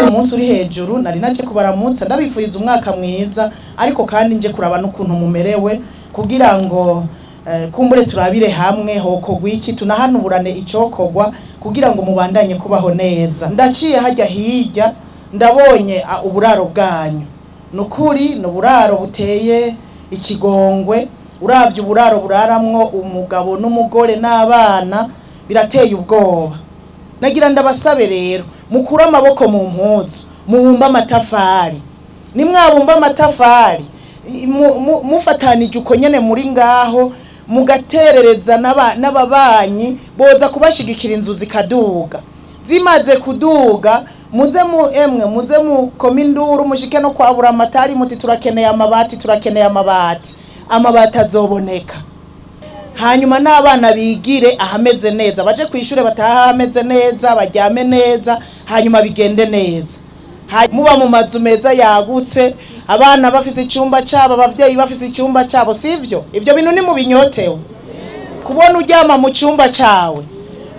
umunsi uri hejuru nari naje kubaramutsa ndabifuriza umwaka mwiza ariko kandi nje kuraba n'ukuntu mumerewe kugira ngo kumbure turabire hamwe hokogwa iki tunahanuburane icokogwa kugira ngo mubandanye kubaho neza. Ndaciye hajya hirya ndabonye uburaro bwanyu nukuri n'uburaro buteye ikigongwe uravye uburaro buraramwo umugabo n'umugore n'abana birateye ubwoba. Nagira ndabasabe rero mukura amaboko mu mpuzu mubumba amatafari nimwabumba amatafari mufatanije uko nyene muri ngaho mugaterereza n'ababanyi boza kubashigikira inzu zikaduga zimaze kuduga muze mu kominduru mushike no kwabura amatari muti turakeneye amabati azoboneka hanyuma n'abana bigire ahameze neza baje kwishure bataha hameze neza baryame neza hanyuma bigende neza muba mu mazu meza yagutse abana bafise icyumba cyabo abavyeyi bafise icyumba cyabo sivyo ibyo bintu ni mu binyotewe kubona uryama mu cyumba cyawe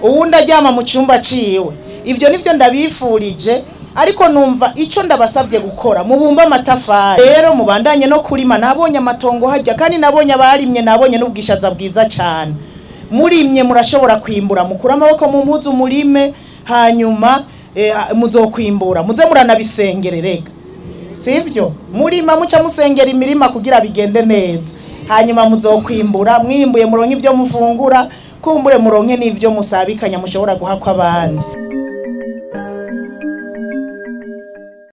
uwundi aryama mu cyumba ciwe ibyo nivyo ndabifurije ariko numva ico ndabasabye gukora mubumba amatafari rero mubandanye no kurima nabonye amatongo hajya kandi nabonye abarimye nabonye n'ubwishaza bwiza cyane murimye murashobora kwimbura mukura amaboko mu mpuzu murime hanyuma muzokwimbura muze muranabisengererega sivyo murima muca musengera imirima kugira bigende neza hanyuma muzokwimbura mwimbuye muronke ibyo mufungura kumbure muronke n'ivyo musabikanya mushobora guhakwa abandi.